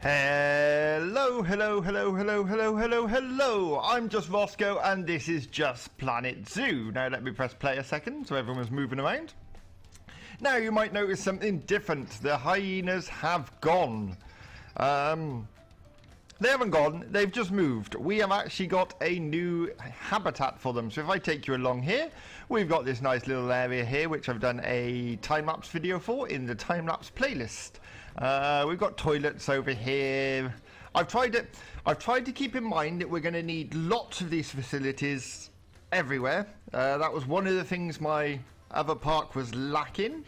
Hello, hello, hello, hello, hello, hello, hello. I'm just Rossgo and this is Just Planet Zoo. Now let me press play a second so everyone's moving around. Now you might notice something different. The hyenas have gone. They haven't gone, they've just moved. We have actually got a new habitat for them. So if I take you along here, we've got this nice little area here which I've done a time-lapse video for in the time-lapse playlist. We've got toilets over here. I've tried to keep in mind that we're going to need lots of these facilities everywhere. That was one of the things my other park was lacking.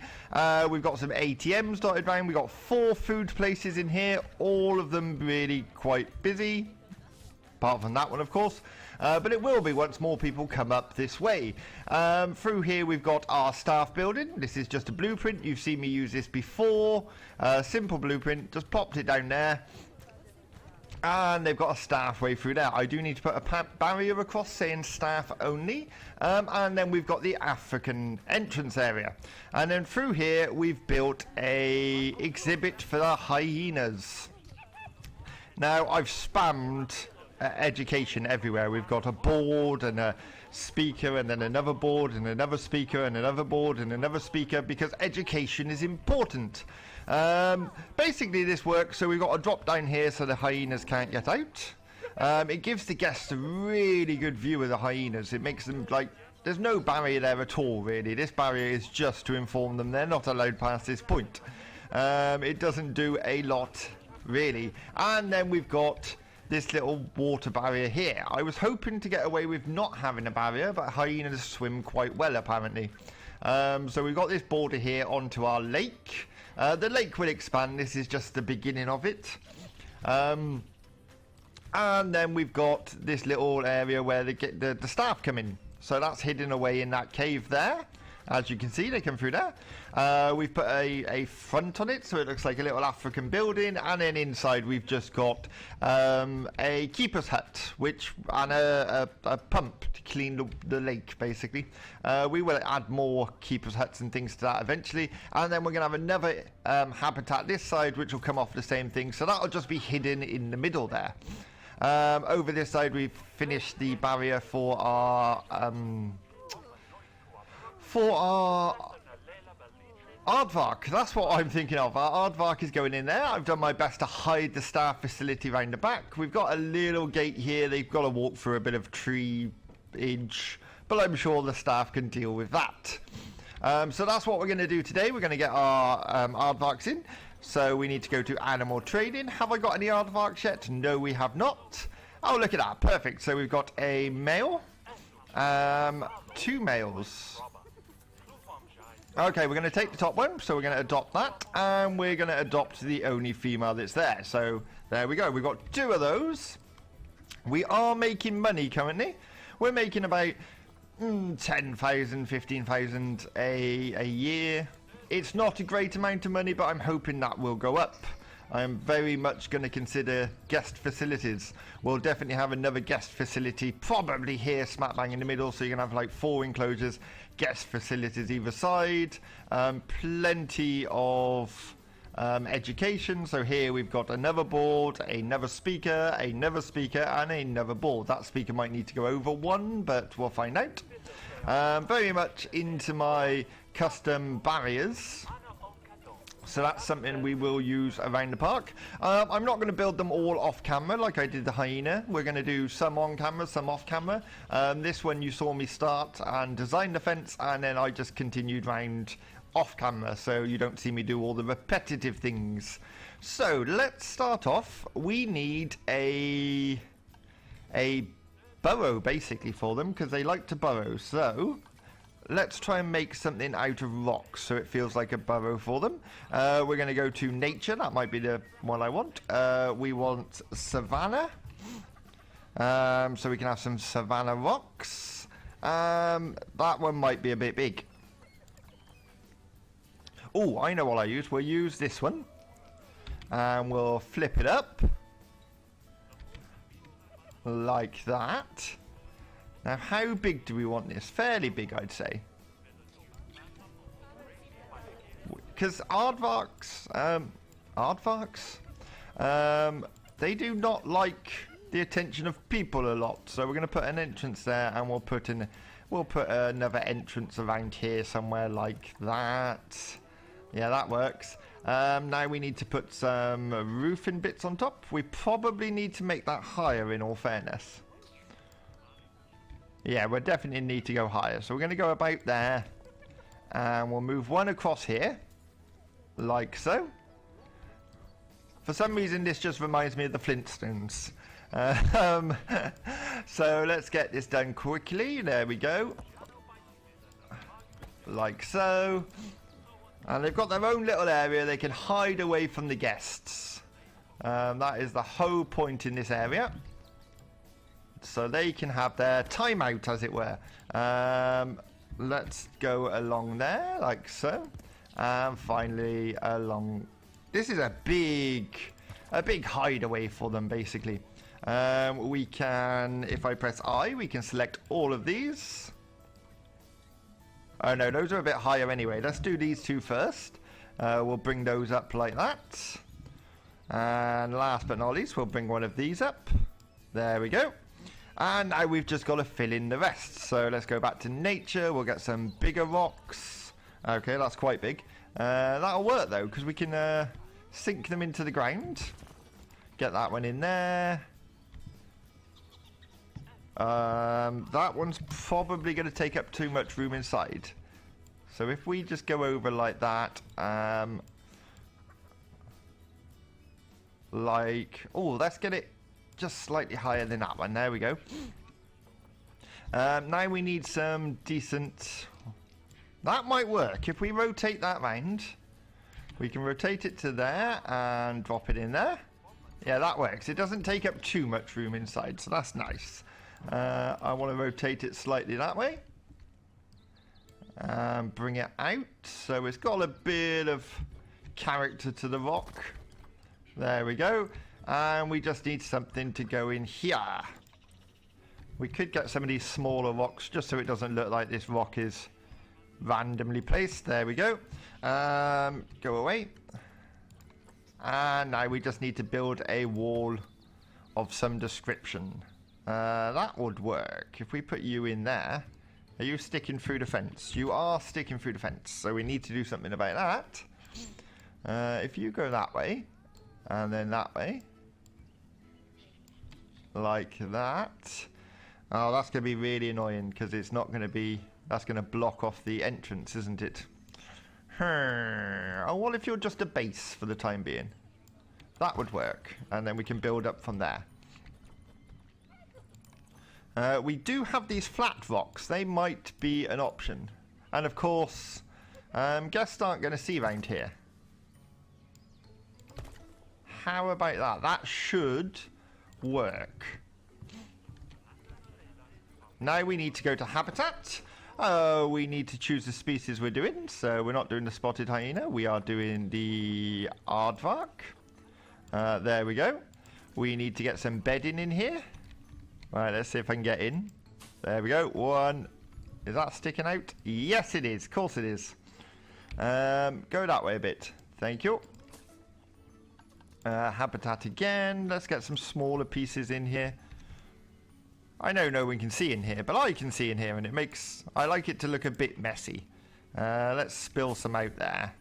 We've got some ATMs dotted around. We've got 4 food places in here, all of them really quite busy, apart from that one of course, but it will be once more people come up this way. Through here we've got our staff building. This is just a blueprint. You've seen me use this before. Simple blueprint, just popped it down there. And they've got a staff way through there. I do need to put a barrier across saying staff only. And then we've got the African entrance area. And then through here we've built a exhibit for the hyenas. Now I've spammed education everywhere. We've got a board and a speaker and then another board and another speaker and another board and another speaker because education is important. Basically this works, so we've got a drop down here so the hyenas can't get out. It gives the guests a really good view of the hyenas. It makes them like, there's no barrier there at all really. This barrier is just to inform them they're not allowed past this point. It doesn't do a lot really. And then we've got this little water barrier here. I was hoping to get away with not having a barrier, but hyenas swim quite well apparently. So we've got this border here onto our lake. The lake will expand. This is just the beginning of it. And then we've got this little area where the staff come in. So that's hidden away in that cave there. As you can see, they come through there. We've put a front on it, so it looks like a little African building. And then inside, we've just got a keeper's hut, and a pump to clean the lake, basically. We will add more keeper's huts and things to that eventually. And then we're going to have another habitat this side, which will come off the same thing. So that'll just be hidden in the middle there. Over this side, we've finished the barrier for our aardvark. That's what I'm thinking of. Our aardvark is going in there. I've done my best to hide the staff facility around the back. We've got a little gate here. They've got to walk through a bit of treeage, but I'm sure the staff can deal with that. So that's what we're going to do today. We're going to get our aardvarks in. So we need to go to animal trading. Have I got any aardvarks yet? No, we have not. Oh, look at that. Perfect. So we've got a male, 2 males. Okay, we're going to take the top one, so we're going to adopt that, and we're going to adopt the only female that's there. So there we go. We've got 2 of those. We are making money currently. We're making about 10,000, 15,000 a year. It's not a great amount of money, but I'm hoping that will go up. I'm very much going to consider guest facilities. We'll definitely have another guest facility, probably here smack bang in the middle, so you're going to have like 4 enclosures, guest facilities either side, plenty of education. So here we've got another board, another speaker, and another board. That speaker might need to go over 1, but we'll find out. Very much into my custom barriers. So that's something we will use around the park. I'm not going to build them all off camera like I did the hyena. We're going to do some on camera, some off camera. This one you saw me start and design the fence, and then I just continued round off camera, so you don't see me do all the repetitive things. So let's start off. We need a burrow basically for them because they like to burrow. So let's try and make something out of rocks so it feels like a burrow for them. We're going to go to nature. That might be the one I want. We want savanna. So we can have some savanna rocks. That one might be a bit big. Oh, I know what I use. We'll use this one. And we'll flip it up. Like that. Now, how big do we want this? Fairly big, I'd say. Because aardvarks, They do not like the attention of people a lot, so we're going to put an entrance there, and we'll put another entrance around here somewhere like that. Yeah, that works. Now we need to put some roofing bits on top. We probably need to make that higher, in all fairness. Yeah, we definitely need to go higher, so we're going to go about there, and we'll move one across here like so. For some reason this just reminds me of the Flintstones. So let's get this done quickly. There we go. Like so. And they've got their own little area they can hide away from the guests. That is the whole point in this area. So they can have their timeout, as it were. Let's go along there, like so. And finally along. This is a big hideaway for them, basically. We can, if I press I, we can select all of these. Oh no, those are a bit higher anyway. Let's do these two first. We'll bring those up like that. And last but not least, we'll bring one of these up. There we go. And now we've just got to fill in the rest. So let's go back to nature. We'll get some bigger rocks. Okay, that's quite big. That'll work though, because we can sink them into the ground. Get that one in there. That one's probably going to take up too much room inside. So if we just go over like that, let's get it just slightly higher than that one. There we go. Now we need some decent. That might work if we rotate that round. We can rotate it to there and drop it in there. Yeah, that works. It doesn't take up too much room inside, so that's nice. I want to rotate it slightly that way. Bring it out so it's got a bit of character to the rock. There we go. And we just need something to go in here. We could get some of these smaller rocks just so it doesn't look like this rock is randomly placed. There we go. Go away. And now we just need to build a wall of some description. That would work. If we put you in there. Are you sticking through the fence? You are sticking through the fence. So we need to do something about that. If you go that way. And then that way. Like that. Oh, that's going to be really annoying because it's not going to be. That's going to block off the entrance, isn't it? Oh, what if you're just a base for the time being? That would work. And then we can build up from there. We do have these flat rocks. They might be an option. And of course, guests aren't going to see around here. How about that? That should work. Now we need to go to habitat. We need to choose the species we're doing. So we're not doing the spotted hyena. We are doing the aardvark. There we go. We need to get some bedding in here. Right, let's see if I can get in. There we go. One. Is that sticking out? Yes, it is. Of course it is. Go that way a bit. Thank you. Habitat again. Let's get some smaller pieces in here. I know no one can see in here, but I can see in here, and it makes. I like it to look a bit messy. Let's spill some out there.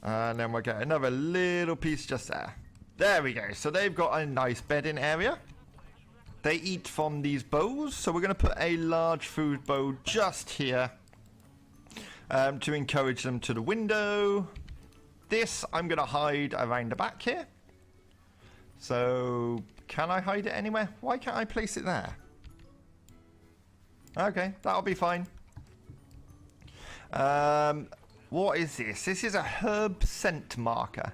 And then we'll get another little piece just there. There we go. So they've got a nice bedding area. They eat from these bowls, so we're going to put a large food bowl just here to encourage them to the window. This I'm going to hide around the back here. So, can I hide it anywhere? Why can't I place it there? Okay, that'll be fine. What is this? This is a herb scent marker.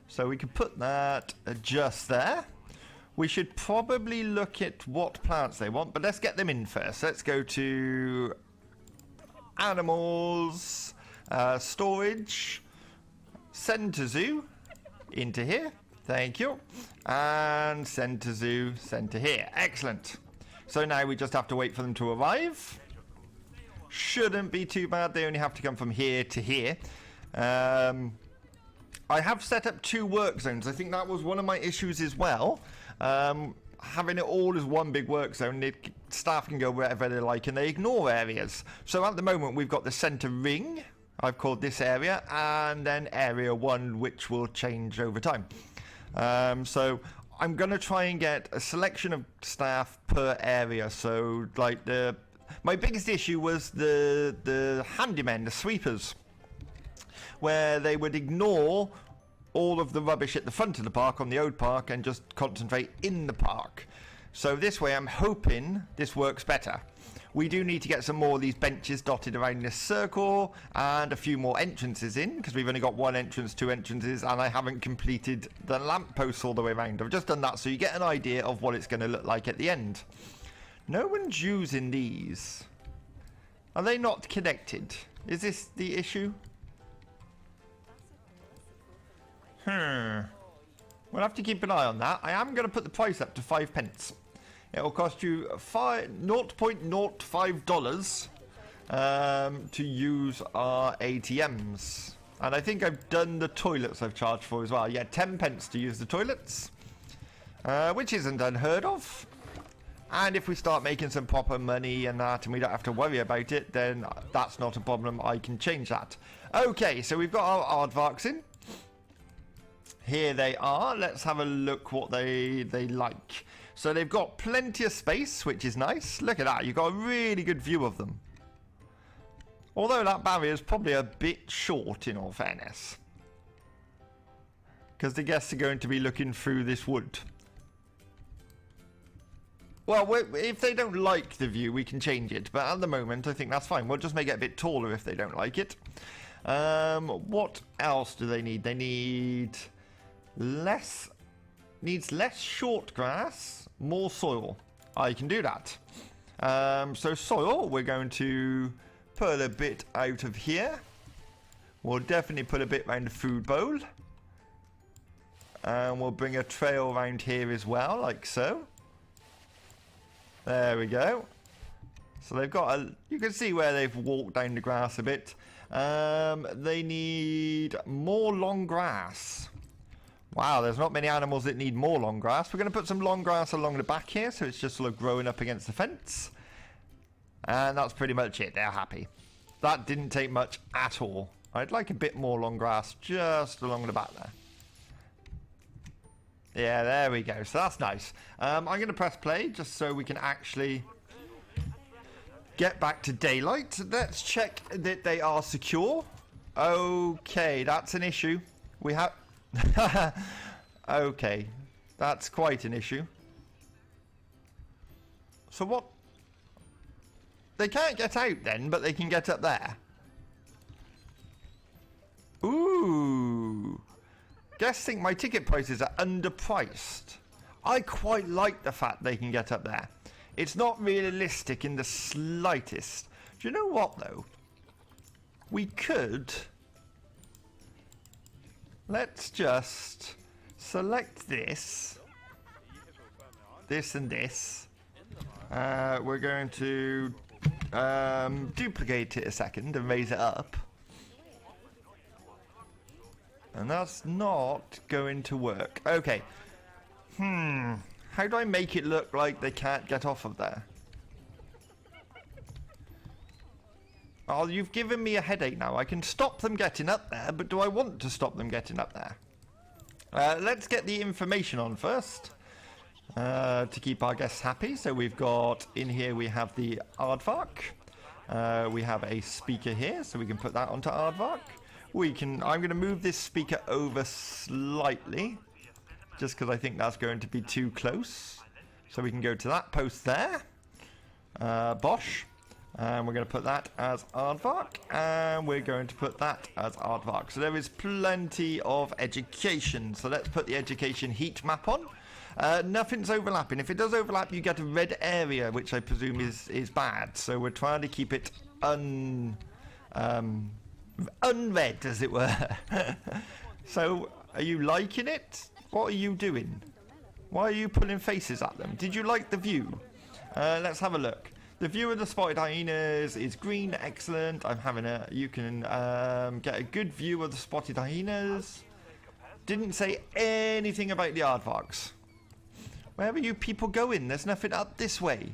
So we can put that just there. We should probably look at what plants they want, but let's get them in first. Let's go to animals, storage, send to zoo, into here. Thank you. And send to zoo, send to here. Excellent. So now we just have to wait for them to arrive. Shouldn't be too bad. They only have to come from here to here. I have set up 2 work zones. I think that was one of my issues as well. Having it all as one big work zone, staff can go wherever they like and they ignore areas. So at the moment we've got the center ring, I've called this area, and then area 1, which will change over time. So I'm going to try and get a selection of staff per area. So like my biggest issue was the handymen, the sweepers, where they would ignore all of the rubbish at the front of the park on the old park and just concentrate in the park. So this way I'm hoping this works better. We do need to get some more of these benches dotted around this circle and a few more entrances in, because we've only got 1 entrance, 2 entrances, and I haven't completed the lampposts all the way around. I've just done that so you get an idea of what it's going to look like at the end. No one's using these. Are they not connected? Is this the issue? We'll have to keep an eye on that. I am going to put the price up to 5 pence. It will cost you $0.05 to use our ATMs. And I think I've done the toilets I've charged for as well. Yeah, 10 pence to use the toilets, which isn't unheard of. And if we start making some proper money and that, and we don't have to worry about it, then that's not a problem. I can change that. Okay, so we've got our aardvarks in. Here they are. Let's have a look what they like. So they've got plenty of space, which is nice. Look at that. You've got a really good view of them. Although that barrier is probably a bit short, in all fairness, because the guests are going to be looking through this wood. Well, if they don't like the view, we can change it. But at the moment, I think that's fine. We'll just make it a bit taller if they don't like it. What else do they need? They need less short grass, more soil. I can do that. So soil, we're going to put a bit out of here. We'll definitely put a bit around the food bowl. And we'll bring a trail around here as well, like so. There we go. So they've got you can see where they've walked down the grass a bit. They need more long grass. Wow, there's not many animals that need more long grass. We're going to put some long grass along the back here, so it's just sort of growing up against the fence. And that's pretty much it. They're happy. That didn't take much at all. I'd like a bit more long grass just along the back there. Yeah, there we go. So that's nice. I'm going to press play just so we can actually get back to daylight. Let's check that they are secure. Okay, that's an issue. We have... Okay, that's quite an issue. So what? They can't get out then, but they can get up there. Ooh. Guests think my ticket prices are underpriced. I quite like the fact they can get up there. It's not realistic in the slightest. Do you know what though? We could... Let's just select this and this. We're going to duplicate it a second and raise it up. And that's not going to work. Okay. How do I make it look like they can't get off of there? Oh, you've given me a headache now. I can stop them getting up there, but do I want to stop them getting up there? Let's get the information on first to keep our guests happy. So we've got, in here we have the aardvark. We have a speaker here, so we can put that onto aardvark. I'm going to move this speaker over slightly, just because I think that's going to be too close. So we can go to that post there. Bosh. And we're going to put that as aardvark, and we're going to put that as aardvark. So there is plenty of education. So let's put the education heat map on. Nothing's overlapping. If it does overlap, you get a red area, which I presume is bad. So we're trying to keep it unread, as it were. So are you liking it? What are you doing? Why are you pulling faces at them? Did you like the view? Let's have a look. The view of the spotted hyenas is green, excellent. You can get a good view of the spotted hyenas. Didn't say anything about the aardvarks. Where are you people going? There's nothing up this way.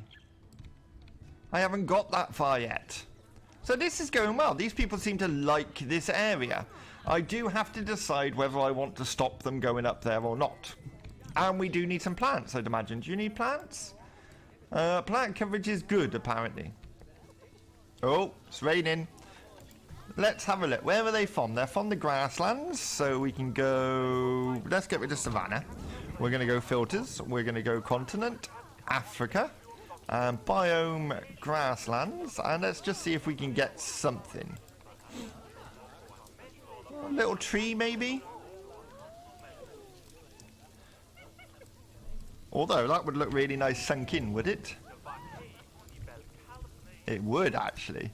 I haven't got that far yet. So this is going well. These people seem to like this area. I do have to decide whether I want to stop them going up there or not. And we do need some plants, I'd imagine. Do you need plants? Plant coverage is good, apparently. Oh, it's raining. Let's have a look. Where are they from? They're from the grasslands, so we can go... Let's get rid of Savannah. We're going to go filters. We're going to go continent, Africa, and biome grasslands. And let's just see if we can get something. A little tree, maybe? Although, that would look really nice sunk in, would it? It would, actually.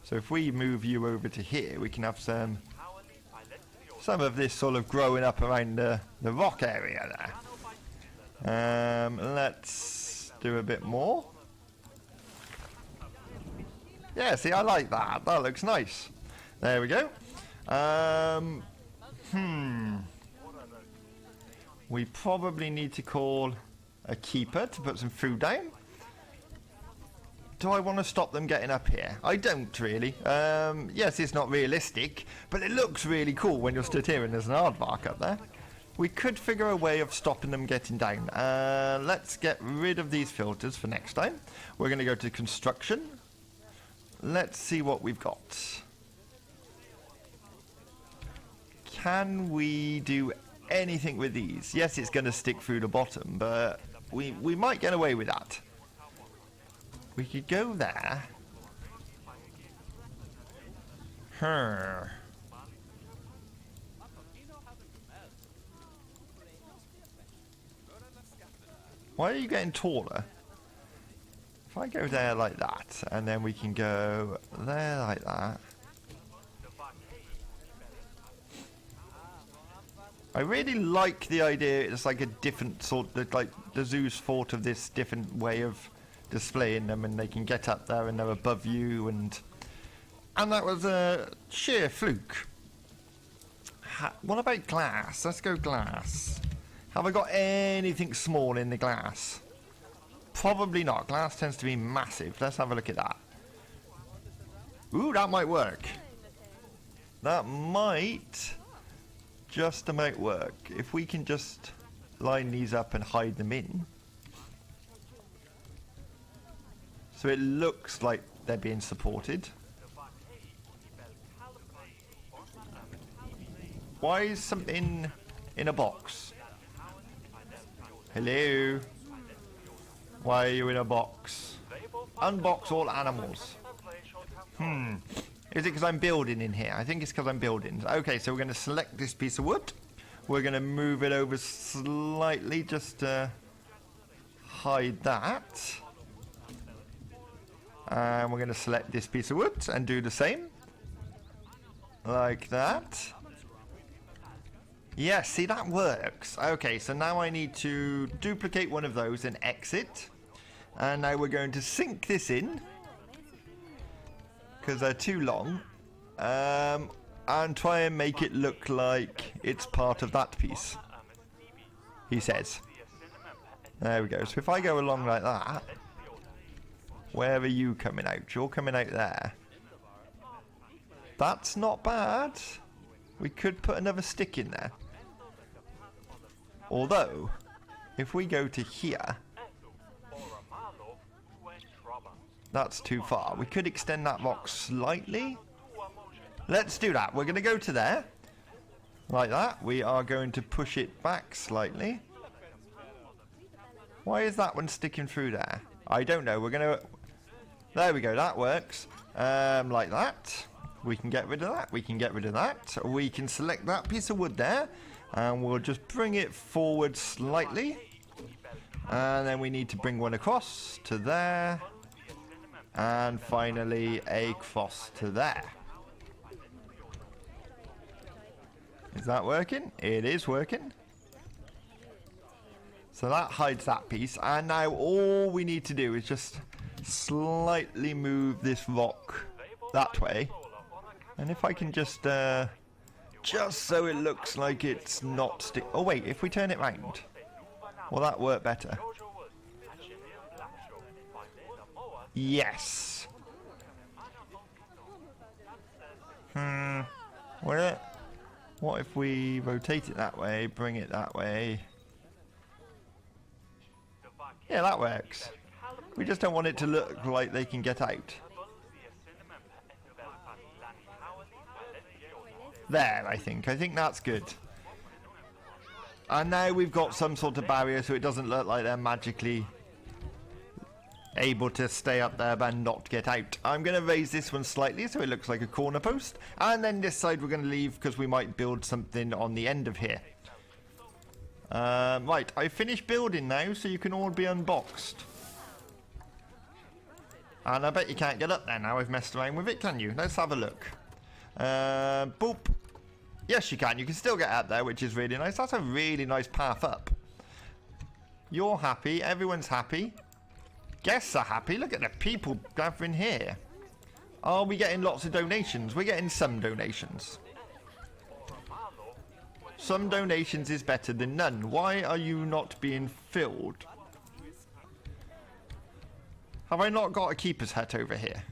So if we move you over to here, we can have some of this sort of growing up around the rock area there. Let's do a bit more. Yeah, see, I like that. That looks nice. There we go. We probably need to call a keeper to put some food down. Do I want to stop them getting up here? I don't really. Yes, it's not realistic, but it looks really cool when you're stood here and there's an aardvark up there. We could figure a way of stopping them getting down. Let's get rid of these filters for next time. We're going to go to construction. Let's see what we've got. Can we do anything with these? Yes, it's going to stick through the bottom, but we might get away with that. We could go there. Why are you getting taller? If I go there like that, and then we can go there like that. I really like the idea. It's like a different sort of, like the zoo's thought of this different way of displaying them, and they can get up there and they're above you, and that was a sheer fluke. What about glass? Let's go glass. Have I got anything small in the glass? Probably not. Glass tends to be massive. Let's have a look at that. Ooh, that might work. That might just about work. If we can just line these up and hide them in. So it looks like they're being supported. Why is something in a box? Hello? Why are you in a box? Unbox all animals. Is it because I'm building in here? I think it's because I'm building. Okay, so we're going to select this piece of wood. We're going to move it over slightly just to hide that. And we're going to select this piece of wood and do the same. Like that. Yes, see, that works. Okay, so now I need to duplicate one of those and exit. And now we're going to sink this in, because they're too long. And try and make it look like it's part of that piece, he says. There we go. So if I go along like that, where are you coming out? You're coming out there. That's not bad. We could put another stick in there. Although, if we go to here, that's too far. We could extend that rock slightly. Let's do that. We're going to go to there. Like that. We are going to push it back slightly. Why is that one sticking through there? I don't know. We're going to... There we go. That works. Like that. We can get rid of that. We can get rid of that. We can select that piece of wood there. And we'll just bring it forward slightly. And then we need to bring one across to there. And finally across to there. Is that working? It is working. So that hides that piece. And now all we need to do is just slightly move this rock that way. And if I can just Just so it looks like it's not stick. Oh wait, if we turn it round, will that work better? Yes. Will it? What if we rotate it that way, bring it that way? Yeah, that works. We just don't want it to look like they can get out. There, I think that's good. And now we've got some sort of barrier so it doesn't look like they're magically able to stay up there and not get out. I'm going to raise this one slightly so it looks like a corner post. And then this side we're going to leave because we might build something on the end of here. Right, I finished building now so you can all be unboxed. And I bet you can't get up there now I've messed around with it, can you? Let's have a look. Boop. Yes, you can. You can still get up there, which is really nice. That's a really nice path up. You're happy. Everyone's happy. Guests are happy. Look at the people gathering here. Are we getting lots of donations? We're getting some donations. Some donations is better than none. Why are you not being filled? Have I not got a keeper's hut over here?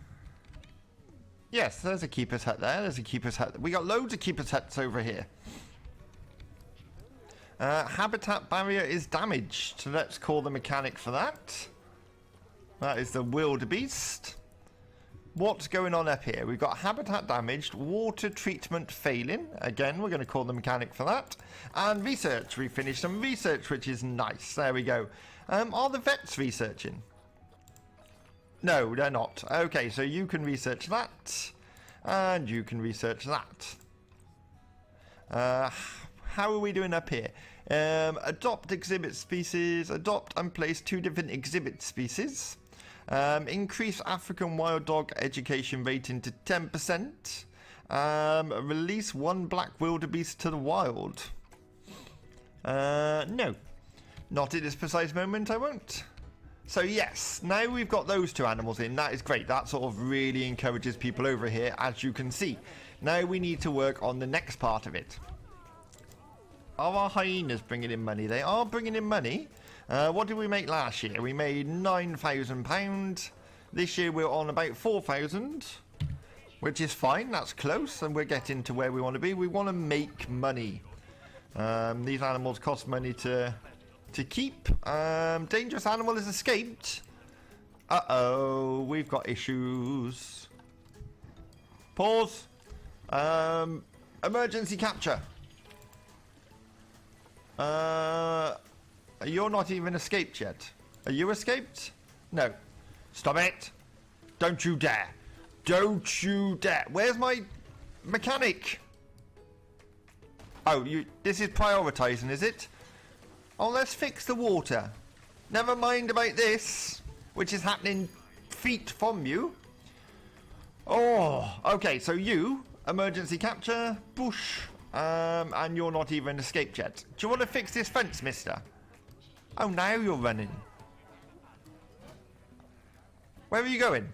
Yes, there's a keeper's hut there. There's a keeper's hut. We got loads of keeper's huts over here. Habitat barrier is damaged. So let's call the mechanic for that. That is the wildebeest. What's going on up here? We've got habitat damaged, water treatment failing. Again, we're going to call the mechanic for that. And research. We finished some research, which is nice. There we go. Are the vets researching? No, they're not. Okay, so you can research that. And you can research that. How are we doing up here? Adopt exhibit species. Adopt and place 2 different exhibit species. Increase African wild dog education rating to 10%. Release 1 black wildebeest to the wild. No. Not at this precise moment, I won't. So yes, now we've got those 2 animals in. That is great. That sort of really encourages people over here, as you can see. Now we need to work on the next part of it. Are our hyenas bringing in money? They are bringing in money. What did we make last year? We made £9,000. This year we're on about 4,000, which is fine. That's close, and we're getting to where we want to be. We want to make money. These animals cost money to keep. Dangerous animal has escaped. Uh-oh, we've got issues. Pause. Emergency capture. You're not even escaped yet. Are you escaped? No. Stop it. Don't you dare. Don't you dare. Where's my mechanic? Oh, this is prioritizing, is it? Oh, let's fix the water. Never mind about this, which is happening feet from you. Oh, okay, so you, emergency capture, bush, and you're not even escaped yet. Do you want to fix this fence, mister? Oh, now you're running. Where are you going?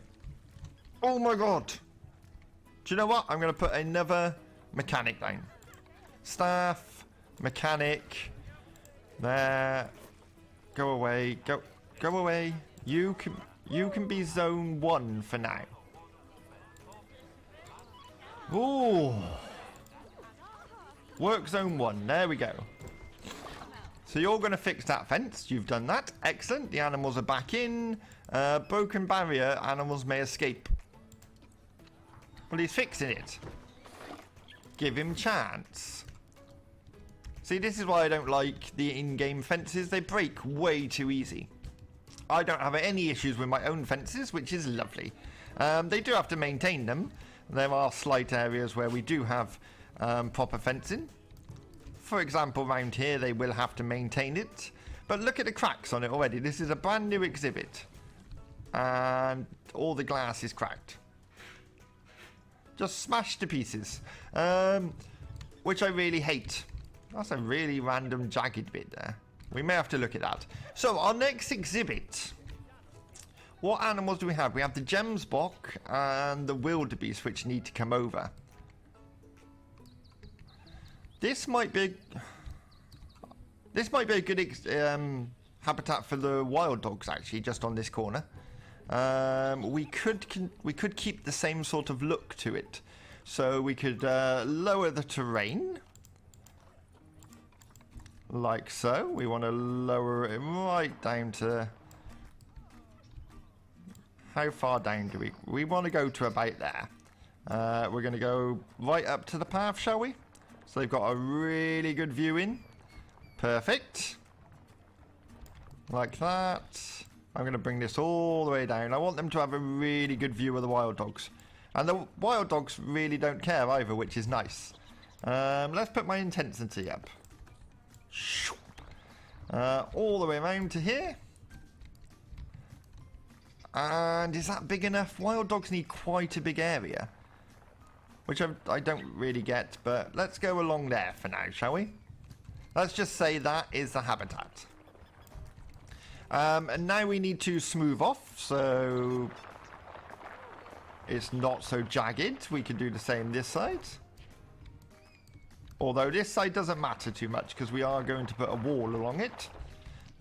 Oh my god. Do you know what? I'm going to put another mechanic down. Staff, mechanic. There. Go away. Go away. You can be zone 1 for now. Ooh. Work zone 1. There we go. So you're going to fix that fence. You've done that. Excellent. The animals are back in. Broken barrier. Animals may escape. Well, he's fixing it. Give him chance. See, this is why I don't like the in-game fences. They break way too easy. I don't have any issues with my own fences, which is lovely. They do have to maintain them. There are slight areas where we do have proper fencing. For example, around here, they will have to maintain it. But look at the cracks on it already. This is a brand new exhibit. And all the glass is cracked. Just smashed to pieces. Which I really hate. That's a really random jagged bit there. We may have to look at that. So, our next exhibit. What animals do we have? We have the Gemsbok and the wildebeest, which need to come over. This might be a good habitat for the wild dogs, actually, just on this corner. We could keep the same sort of look to it. So we could lower the terrain. Like so. We want to lower it right down to... How far down do we want to go to about there. We're going to go right up to the path, shall we? So they've got a really good view in. Perfect. Like that. I'm going to bring this all the way down. I want them to have a really good view of the wild dogs. And the wild dogs really don't care either, which is nice. Let's put my intensity up. All the way around to here. And is that big enough? Wild dogs need quite a big area. Which I don't really get, but let's go along there for now, shall we? Let's just say that is the habitat. And now we need to smooth off, so it's not so jagged. We can do the same this side. Although this side doesn't matter too much because we are going to put a wall along it.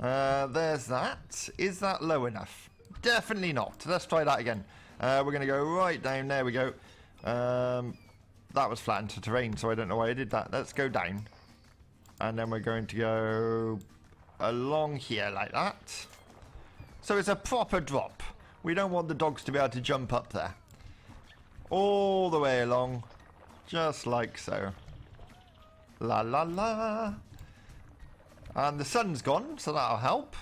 There's that. Is that low enough? Definitely not. Let's try that again. We're going to go right down. There we go. That was flattened to terrain, so I don't know why I did that. Let's go down. And then we're going to go along here like that. So it's a proper drop. We don't want the dogs to be able to jump up there. All the way along. Just like so. La la la. And the sun's gone, so that'll help.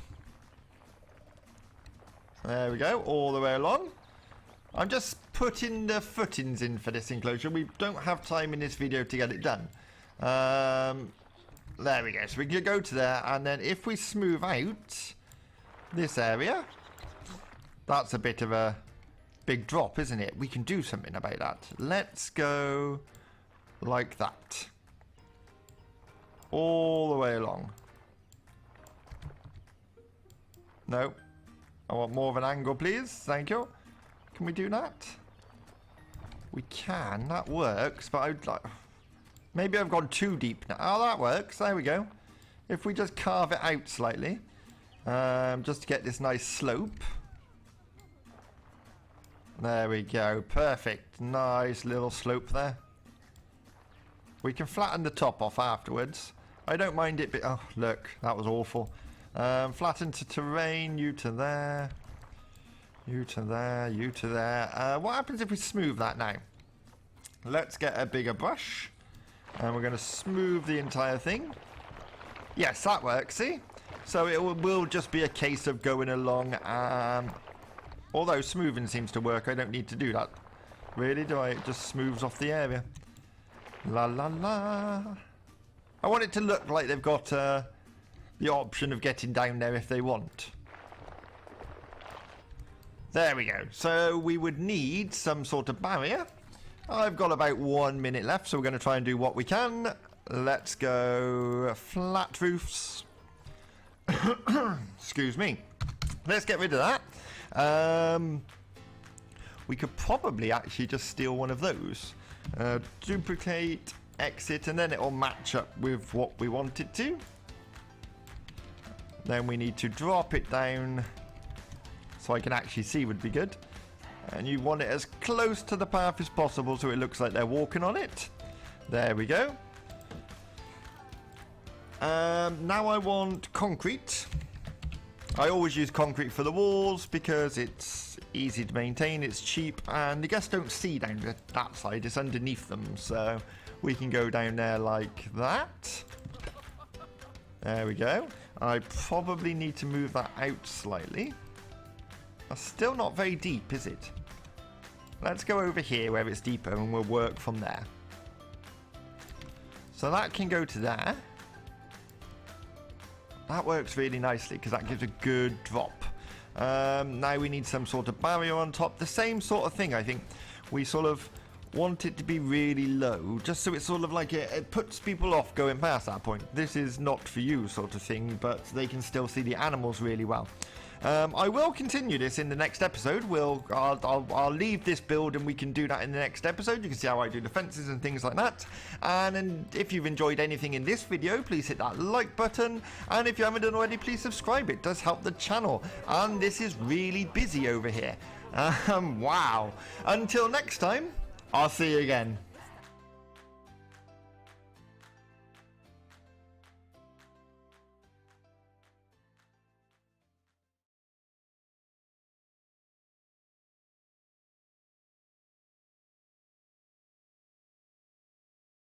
There we go, all the way along. I'm just putting the footings in for this enclosure. We don't have time in this video to get it done. There we go. So we can go to there, and then if we smooth out this area, that's a bit of a big drop, isn't it? We can do something about that. Let's go like that. All the way along. No. I want more of an angle, please. Thank you. Can we do that? We can. That works, but I'd like... Maybe I've gone too deep now. Oh, that works. There we go. If we just carve it out slightly, just to get this nice slope. There we go. Perfect. Nice little slope there. We can flatten the top off afterwards. I don't mind it. Oh, look. That was awful. Flatten to terrain. You to there. You to there. You to there. What happens if we smooth that now? Let's get a bigger brush. And we're going to smooth the entire thing. Yes, that works, see? So it will just be a case of going along. Although smoothing seems to work, I don't need to do that. Really, do I? It just smooths off the area. La la la. I want it to look like they've got the option of getting down there if they want. There we go. So we would need some sort of barrier. I've got about 1 minute left, so we're going to try and do what we can. Let's go flat roofs. Excuse me. Let's get rid of that. We could probably actually just steal one of those. Duplicate, exit, and then it'll match up with what we want it to. Then we need to drop it down so I can actually see would be good. And you want it as close to the path as possible so it looks like they're walking on it. There we go. Now I want concrete. I always use concrete for the walls because it's easy to maintain, it's cheap, and the guests don't see down that side, it's underneath them. So we can go down there like that. There we go. I probably need to move that out slightly. That's still not very deep, is it? Let's go over here where it's deeper and we'll work from there. So that can go to there. That works really nicely because that gives a good drop. Now we need some sort of barrier on top. The same sort of thing, I think. We sort of want it to be really low, just so it's sort of like it puts people off going past that point. This is not for you sort of thing, but they can still see the animals really well. I will continue this in the next episode. I'll leave this build and we can do that in the next episode. You can see how I do the fences and things like that. And if you've enjoyed anything in this video, please hit that like button. And if you haven't done already, please subscribe. It does help the channel. And this is really busy over here. Wow. Until next time, I'll see you again.